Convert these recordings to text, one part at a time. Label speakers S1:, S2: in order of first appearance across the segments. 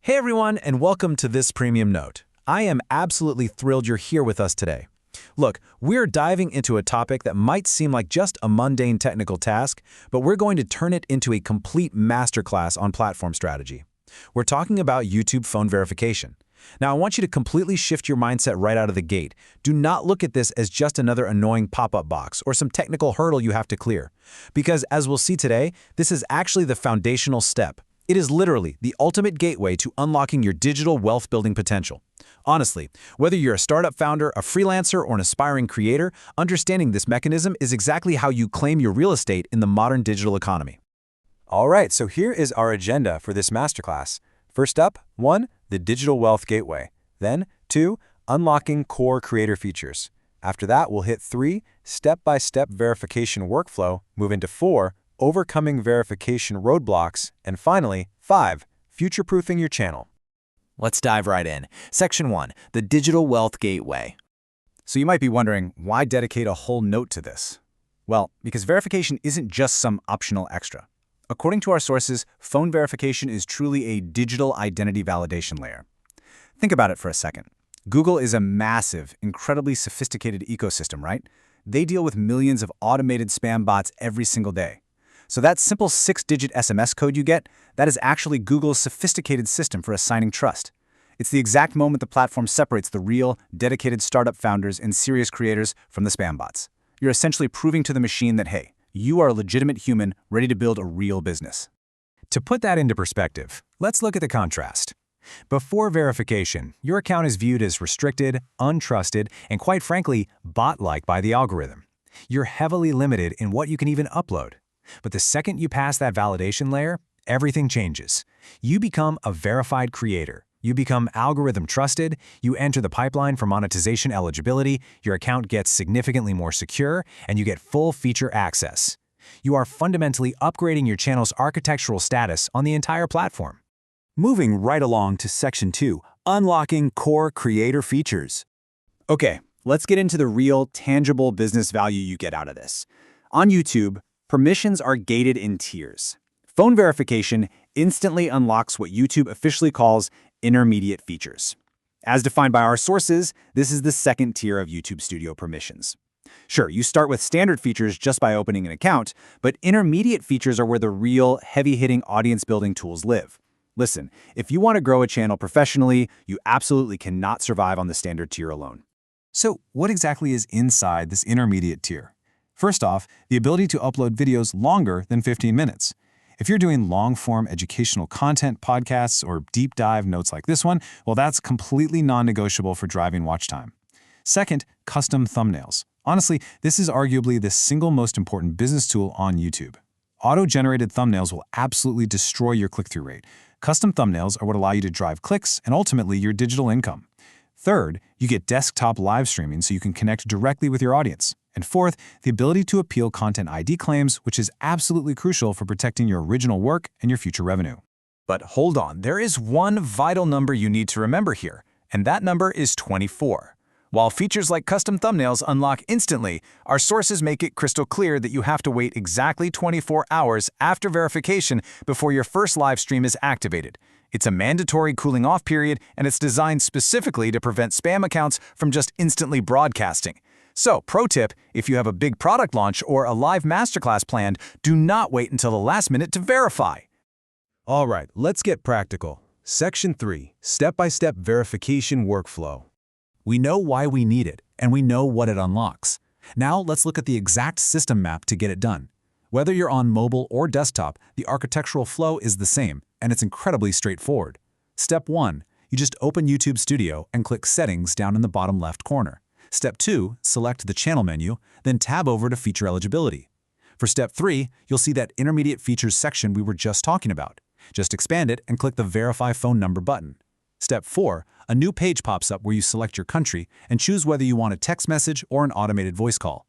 S1: Hey everyone, and welcome to this premium note. I am absolutely thrilled you're here with us today. Look, we're diving into a topic that might seem like just a mundane technical task, but we're going to turn it into a complete masterclass on platform strategy. We're talking about YouTube phone verification. Now, I want you to completely shift your mindset right out of the gate. Do not look at this as just another annoying pop-up box or some technical hurdle you have to clear. Because as we'll see today, this is actually the foundational step. It is literally the ultimate gateway to unlocking your digital wealth-building potential. Honestly, whether you're a startup founder, a freelancer, or an aspiring creator, understanding this mechanism is exactly how you claim your real estate in the modern digital economy.
S2: All right, so here is our agenda for this masterclass. First up, 1, the digital wealth gateway. Then 2, unlocking core creator features. After that, we'll hit 3, step-by-step verification workflow, move into 4, overcoming verification roadblocks, and finally, 5, future-proofing your channel.
S3: Let's dive right in. Section 1, the digital wealth gateway.
S2: So you might be wondering, why dedicate a whole note to this? Well, because verification isn't just some optional extra. According to our sources, phone verification is truly a digital identity validation layer. Think about it for a second. Google is a massive, incredibly sophisticated ecosystem, right? They deal with millions of automated spam bots every single day. So that simple 6-digit SMS code you get, that is actually Google's sophisticated system for assigning trust. It's the exact moment the platform separates the real, dedicated startup founders and serious creators from the spam bots. You're essentially proving to the machine that, hey, you are a legitimate human ready to build a real business.
S1: To put that into perspective, let's look at the contrast. Before verification, your account is viewed as restricted, untrusted, and quite frankly, bot-like by the algorithm. You're heavily limited in what you can even upload. But the second you pass that validation layer, everything changes. You become a verified creator. You become algorithm trusted, you enter the pipeline for monetization eligibility, your account gets significantly more secure, and you get full feature access. You are fundamentally upgrading your channel's architectural status on the entire platform.
S4: Moving right along to Section 2, unlocking core creator features.
S2: Okay, let's get into the real, tangible business value you get out of this. On YouTube, permissions are gated in tiers. Phone verification instantly unlocks what YouTube officially calls intermediate features. As defined by our sources, this is the second tier of YouTube Studio permissions. Sure, you start with standard features just by opening an account, but intermediate features are where the real, heavy-hitting audience-building tools live. Listen, if you want to grow a channel professionally, you absolutely cannot survive on the standard tier alone.
S1: So, what exactly is inside this intermediate tier? First off, the ability to upload videos longer than 15 minutes. If you're doing long-form educational content, podcasts, or deep dive notes like this one, well, that's completely non-negotiable for driving watch time. Second, custom thumbnails. Honestly, this is arguably the single most important business tool on YouTube. Auto-generated thumbnails will absolutely destroy your click-through rate. Custom thumbnails are what allow you to drive clicks and ultimately your digital income. Third, you get desktop live streaming so you can connect directly with your audience. And fourth, the ability to appeal content ID claims, which is absolutely crucial for protecting your original work and your future revenue. But hold on, there is one vital number you need to remember here, and that number is 24. While features like custom thumbnails unlock instantly, our sources make it crystal clear that you have to wait exactly 24 hours after verification before your first live stream is activated. It's a mandatory cooling-off period, and it's designed specifically to prevent spam accounts from just instantly broadcasting. So, pro tip, if you have a big product launch or a live masterclass planned, do not wait until the last minute to verify.
S5: All right, let's get practical. Section 3, step-by-step verification workflow.
S1: We know why we need it, and we know what it unlocks. Now, let's look at the exact system map to get it done. Whether you're on mobile or desktop, the architectural flow is the same, and it's incredibly straightforward. Step 1, you just open YouTube Studio and click Settings down in the bottom left corner. Step 2, select the Channel menu, then tab over to Feature Eligibility. For Step 3, you'll see that Intermediate Features section we were just talking about. Just expand it and click the Verify Phone Number button. Step 4, a new page pops up where you select your country and choose whether you want a text message or an automated voice call.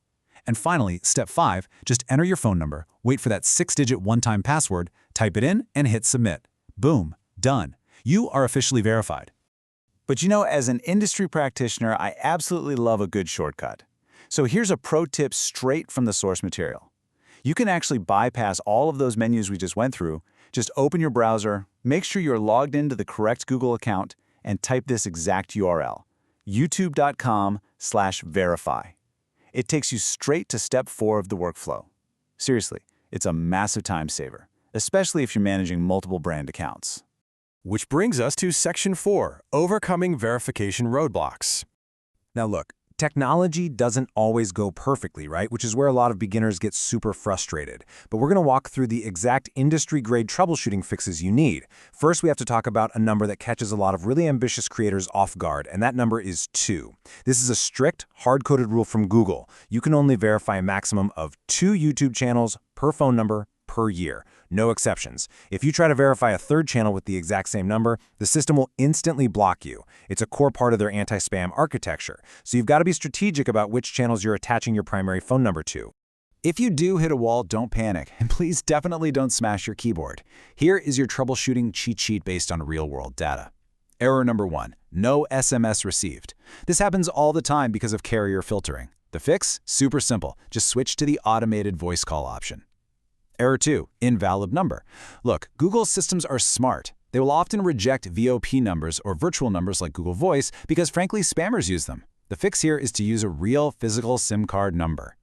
S1: And finally, Step 5, just enter your phone number, wait for that 6-digit one-time password, type it in, and hit Submit. Boom, done. You are officially verified.
S4: But you know, as an industry practitioner, I absolutely love a good shortcut. So here's a pro tip straight from the source material. You can actually bypass all of those menus we just went through, just open your browser, Make sure you're logged into the correct Google account and type this exact URL, youtube.com/verify. It takes you straight to step 4 of the workflow. Seriously, it's a massive time saver, especially if you're managing multiple brand accounts.
S5: Which brings us to Section 4, Overcoming Verification Roadblocks.
S2: Now look, technology doesn't always go perfectly, right? Which is where a lot of beginners get super frustrated. But we're going to walk through the exact industry-grade troubleshooting fixes you need. First, we have to talk about a number that catches a lot of really ambitious creators off guard, and that number is 2. This is a strict, hard-coded rule from Google. You can only verify a maximum of 2 YouTube channels per phone number per year. No exceptions. If you try to verify a third channel with the exact same number, the system will instantly block you. It's a core part of their anti-spam architecture, so you've got to be strategic about which channels you're attaching your primary phone number to.
S4: If you do hit a wall, don't panic, and please definitely don't smash your keyboard. Here is your troubleshooting cheat sheet based on real-world data. Error number 1, no SMS received. This happens all the time because of carrier filtering. The fix? Super simple. Just switch to the automated voice call option. Error 2, invalid number. Look, Google's systems are smart. They will often reject VoP numbers or virtual numbers like Google Voice because, frankly, spammers use them. The fix here is to use a real physical SIM card number.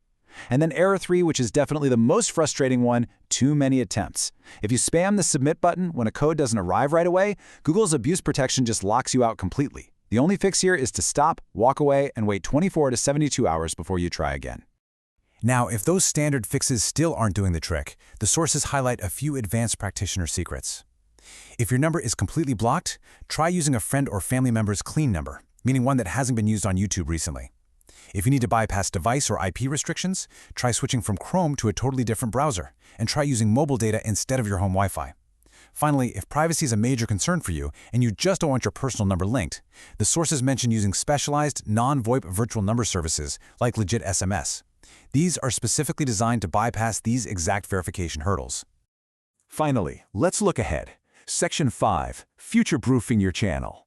S4: And then error 3, which is definitely the most frustrating one, too many attempts. If you spam the submit button when a code doesn't arrive right away, Google's abuse protection just locks you out completely. The only fix here is to stop, walk away, and wait 24 to 72 hours before you try again.
S2: Now, if those standard fixes still aren't doing the trick, the sources highlight a few advanced practitioner secrets. If your number is completely blocked, try using a friend or family member's clean number, meaning one that hasn't been used on YouTube recently. If you need to bypass device or IP restrictions, try switching from Chrome to a totally different browser, and try using mobile data instead of your home Wi-Fi. Finally, if privacy is a major concern for you and you just don't want your personal number linked, the sources mention using specialized, non-VoIP virtual number services like legit SMS. These are specifically designed to bypass these exact verification hurdles.
S4: Finally, let's look ahead. Section 5, future-proofing your channel.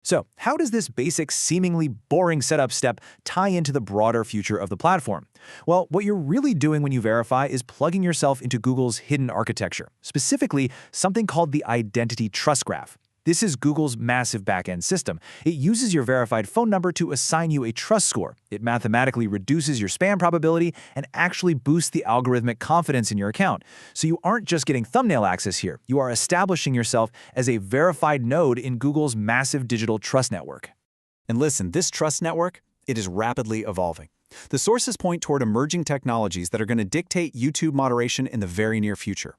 S3: So, how does this basic, seemingly boring setup step tie into the broader future of the platform? Well, what you're really doing when you verify is plugging yourself into Google's hidden architecture, specifically something called the Identity Trust Graph. This is Google's massive back-end system. It uses your verified phone number to assign you a trust score. It mathematically reduces your spam probability and actually boosts the algorithmic confidence in your account. So you aren't just getting thumbnail access here. You are establishing yourself as a verified node in Google's massive digital trust network.
S4: And listen, this trust network, it is rapidly evolving. The sources point toward emerging technologies that are going to dictate YouTube moderation in the very near future.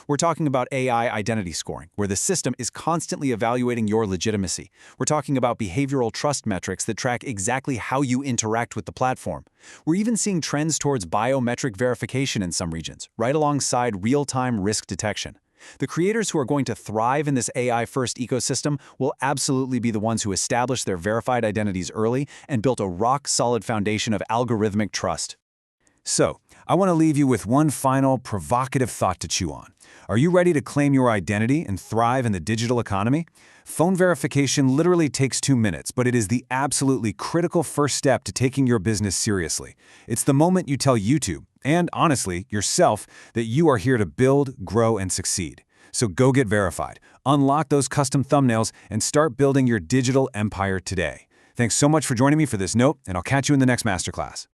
S4: We're talking about AI identity scoring, where the system is constantly evaluating your legitimacy. We're talking about behavioral trust metrics that track exactly how you interact with the platform. We're even seeing trends towards biometric verification in some regions, right alongside real-time risk detection. The creators who are going to thrive in this AI-first ecosystem will absolutely be the ones who establish their verified identities early and built a rock-solid foundation of algorithmic trust.
S1: So, I want to leave you with one final provocative thought to chew on. Are you ready to claim your identity and thrive in the digital economy? Phone verification literally takes 2 minutes, but it is the absolutely critical first step to taking your business seriously. It's the moment you tell YouTube, and honestly, yourself, that you are here to build, grow, and succeed. So go get verified, unlock those custom thumbnails, and start building your digital empire today. Thanks so much for joining me for this note, and I'll catch you in the next masterclass.